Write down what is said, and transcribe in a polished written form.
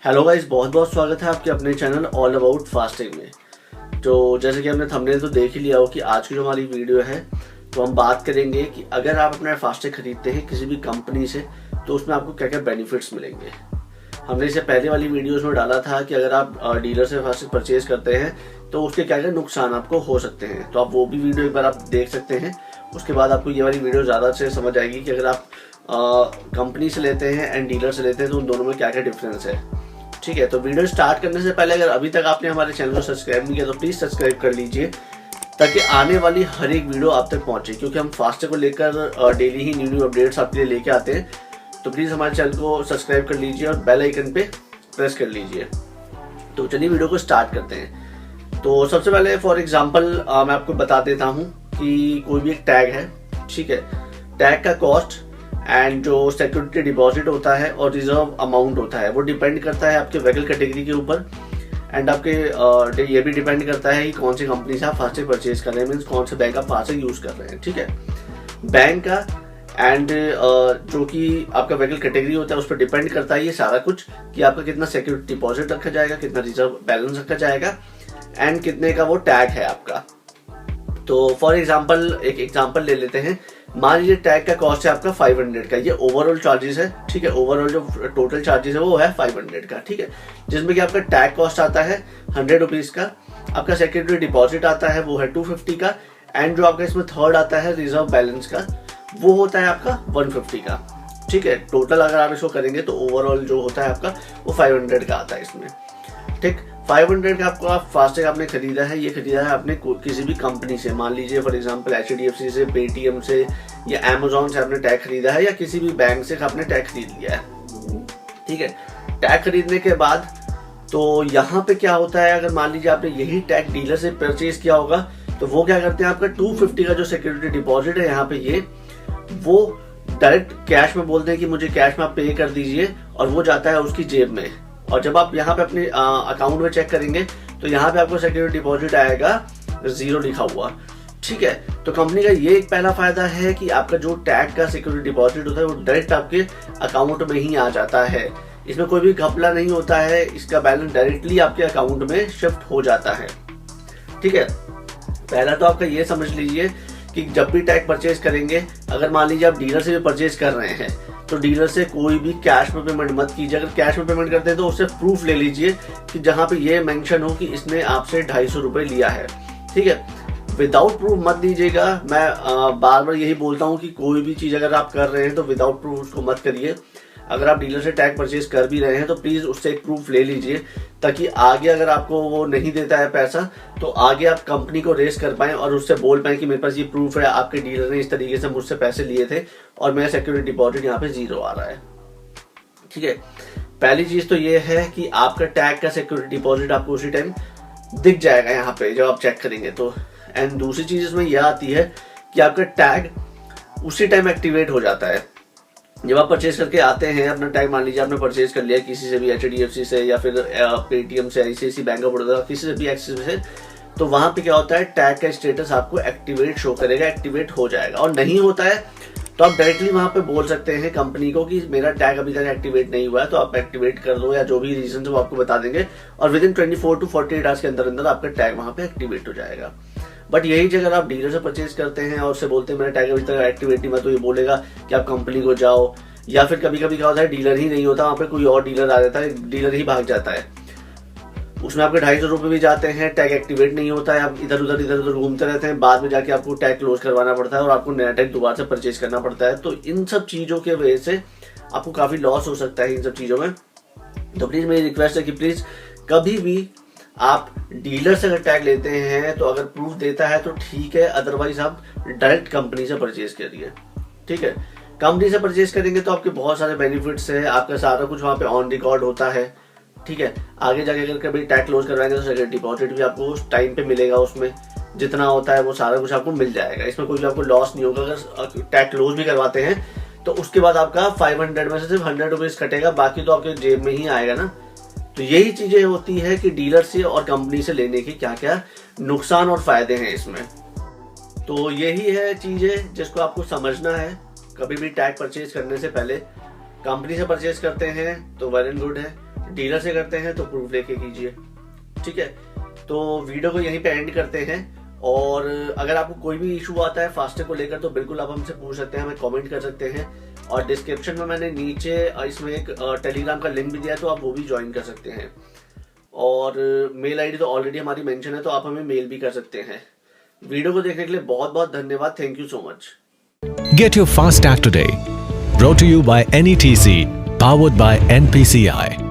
Hello guys, बहुत बहुत स्वागत है आपके अपने चैनल ऑल अबाउट फास्टिंग में। तो जैसे कि हमने थंबनेल तो देख ही लिया हो कि आज की जो हमारी वीडियो है तो हम बात करेंगे कि अगर आप अपना फास्टिंग खरीदते हैं किसी भी कंपनी से तो उसमें आपको क्या क्या बेनिफिट्स मिलेंगे। हमने इसे पहले वाली वीडियोस में डाला था कि अगर आप डीलर से फास्टिंग परचेज करते हैं तो उसके क्या क्या नुकसान आपको हो सकते हैं। तो आप वो भी वीडियो एक बार आप देख सकते हैं। उसके बाद आपको ये वाली वीडियो ज़्यादा अच्छे से समझ आएगी कि अगर आप कंपनी से लेते हैं एंड डीलर से लेते हैं तो उन दोनों में क्या क्या डिफरेंस है। ठीक है, तो वीडियो स्टार्ट करने से पहले अगर अभी तक आपने हमारे चैनल को सब्सक्राइब नहीं किया तो प्लीज़ सब्सक्राइब कर लीजिए ताकि आने वाली हर एक वीडियो आप तक पहुंचे, क्योंकि हम फास्टिंग को लेकर डेली ही न्यू अपडेट्स आपके लिए लेके आते हैं। तो प्लीज़ हमारे चैनल को सब्सक्राइब कर लीजिए और बेल आइकन पे प्रेस कर लीजिए। तो चलिए वीडियो को स्टार्ट करते हैं। तो सबसे पहले फॉर एग्जांपल मैं आपको बता देता हूँ कि कोई भी एक टैग है, ठीक है, टैग का कॉस्ट एंड जो सिक्योरिटी डिपॉजिट होता है और रिजर्व अमाउंट होता है वो डिपेंड करता है आपके व्हीकल कैटेगरी के ऊपर एंड आपके ये भी डिपेंड करता है कि कौन सी कंपनी से आप फास्टैग परचेज कर रहे हैं, मीन्स कौन से बैंक आप फास्टैग यूज कर रहे हैं। ठीक है, बैंक का एंड जो कि आपका व्हीकल कैटेगरी होता है उस पर डिपेंड करता है ये सारा कुछ कि आपका कितना सिक्योरिटी डिपॉजिट रखा जाएगा, कितना रिजर्व बैलेंस रखा जाएगा एंड कितने का वो टैग है आपका। तो फॉर एग्जाम्पल एक एग्जाम्पल ले लेते हैं। मान लीजिए टैग का कॉस्ट है आपका 500 का, ये ओवरऑल चार्जेस है। ठीक है, ओवरऑल जो टोटल चार्जेस है वो है 500 का। ठीक है, जिसमें कि आपका टैग कॉस्ट आता है 100 रुपीज का, आपका सिक्योरिटी डिपॉजिट आता है वो है 250 का एंड जो आपका इसमें थर्ड आता है रिजर्व बैलेंस का वो होता है आपका 150 का। ठीक है, टोटल अगर आप इसको करेंगे तो ओवरऑल जो होता है आपका वो 500 का आता है इसमें। ठीक, 500 का आपको आप फास्टैग आपने खरीदा है, ये खरीदा है आपने किसी भी कंपनी से, मान लीजिए फॉर एग्जांपल HDFC से, पेटीएम से या Amazon से आपने टैग खरीदा है या किसी भी बैंक से आपने टैग खरीद लिया है। ठीक है, टैग खरीदने के बाद तो यहाँ पे क्या होता है, अगर मान लीजिए आपने यही टैग डीलर से परचेज किया होगा तो वो क्या करते हैं, आपका 250 का जो सिक्योरिटी डिपॉजिट है यहाँ पे ये वो डायरेक्ट कैश में बोलते हैं कि मुझे कैश में आप पे कर दीजिए और वो जाता है उसकी जेब में। और जब आप यहाँ पे अपने अकाउंट में चेक करेंगे तो यहाँ पे आपको सिक्योरिटी डिपॉजिट आएगा 0 लिखा हुआ। ठीक है, तो कंपनी का ये एक पहला फायदा है कि आपका जो टैग का सिक्योरिटी डिपॉजिट होता है वो डायरेक्ट आपके अकाउंट में ही आ जाता है। इसमें कोई भी घपला नहीं होता है, इसका बैलेंस डायरेक्टली आपके अकाउंट में शिफ्ट हो जाता है। ठीक है, पहला तो आपका ये समझ लीजिए कि जब भी टैग परचेज करेंगे, अगर मान लीजिए आप डीलर से भी परचेज कर रहे हैं तो डीलर से कोई भी कैश में पेमेंट मत कीजिए। अगर कैश में पेमेंट करते हैं तो उससे प्रूफ ले लीजिए कि जहां पे ये मेंशन हो कि इसने आपसे 250 रुपए लिया है। ठीक है, विदाउट प्रूफ मत दीजिएगा। मैं बार बार यही बोलता हूं कि कोई भी चीज अगर आप कर रहे हैं तो विदाउट प्रूफ उसको मत करिए। अगर आप डीलर से टैग परचेज कर भी रहे हैं तो प्लीज उससे एक प्रूफ ले लीजिए ताकि आगे अगर आपको वो नहीं देता है पैसा तो आगे आप कंपनी को रेस कर पाए और उससे बोल पाए कि मेरे पास ये प्रूफ है, आपके डीलर ने इस तरीके से मुझसे पैसे लिए थे और मेरा सिक्योरिटी डिपॉजिट यहाँ पे 0 आ रहा है। ठीक है, पहली चीज तो ये है कि आपका टैग का सिक्योरिटी डिपॉजिट आपको उसी टाइम दिख जाएगा यहाँ पे जब आप चेक करेंगे तो। एंड दूसरी चीज इसमें यह आती है कि आपका टैग उसी टाइम एक्टिवेट हो जाता है जब आप परचेज करके आते हैं। अपना टैग मान लीजिए आपने परचेज कर लिया किसी से भी, HDFC से या फिर पेटीएम से, ICICI बैंक ऑफ बड़ौदा, किसी से भी एक्सिस से, तो वहां पे क्या होता है टैग का स्टेटस आपको एक्टिवेट शो करेगा, एक्टिवेट हो जाएगा। और नहीं होता है तो आप डायरेक्टली वहां पे बोल सकते हैं कंपनी को कि मेरा टैग अभी तक एक्टिवेट नहीं हुआ है तो आप एक्टिवेट कर दो, या जो भी रीजन है वो आपको बता देंगे और विद इन 24 to 48 आवर्स के अंदर अंदर आपका टैग वहां पे एक्टिवेट हो जाएगा। बट यही अगर आप डीलर से परचेज करते हैं और उससे बोलते हैं मेरा टैग अभी तक एक्टिवेट नहीं हुआ तो ये बोलेगा कि आप कंपनी को जाओ, या फिर कभी कभी क्या होता है डीलर ही नहीं होता, वहां पे कोई और डीलर आ जाता है, डीलर ही भाग जाता है, उसमें आपके 250 रुपए भी जाते हैं, टैग एक्टिवेट नहीं होता है, आप इधर उधर घूमते रहते हैं, बाद में जाके आपको टैग क्लोज करवाना पड़ता है और आपको नया टैग दोबारा से परचेज करना पड़ता है। तो इन सब चीजों के वजह से आपको काफी लॉस हो सकता है इन सब चीजों में। तो प्लीज मेरी रिक्वेस्ट है कि प्लीज कभी भी आप डीलर से अगर टैग लेते हैं तो अगर प्रूफ देता है तो ठीक है, अदरवाइज आप डायरेक्ट कंपनी से परचेज करिए। ठीक है, कंपनी से परचेज करेंगे तो आपके बहुत सारे बेनिफिट्स है, आपका सारा कुछ वहां पे ऑन रिकॉर्ड होता है। ठीक है, आगे जाके अगर कभी टैग क्लोज करवाएंगे तो सिक्योरिटी डिपॉजिट भी आपको उस टाइम पे मिलेगा, उसमें जितना होता है वो सारा कुछ आपको मिल जाएगा। इसमें कोई भी आपको लॉस नहीं होगा। अगर टैग क्लोज भी करवाते हैं तो उसके बाद आपका 500 में से सिर्फ 100 रुपीज कटेगा, बाकी तो आपके जेब में ही आएगा ना। तो यही चीजें होती है कि डीलर से और कंपनी से लेने के क्या क्या नुकसान और फायदे हैं इसमें। तो यही है चीजें जिसको आपको समझना है कभी भी टैग परचेज करने से पहले। कंपनी से परचेज करते हैं तो वेल एंड गुड है, डीलर से करते हैं तो प्रूफ लेके कीजिए, ठीक है। तो वीडियो को यहीं पे एंड करते हैं, और अगर आपको कोई भी इशू आता है फास्टैग को लेकर तो बिल्कुल आप हमसे पूछ सकते हैं, हमें कमेंट कर सकते हैं, और डिस्क्रिप्शन में मैंने नीचे इसमें एक टेलीग्राम का लिंक भी दिया है, तो आप वो भी ज्वाइन कर सकते हैं। और मेल आईडी तो ऑलरेडी हमारी मेंशन है, तो आप हमें मेल भी कर सकते हैं। वीडियो को देखने के लिए बहुत बहुत धन्यवाद। Thank you so much. Get your FASTag today. Brought to you by NETC, powered by NPCI.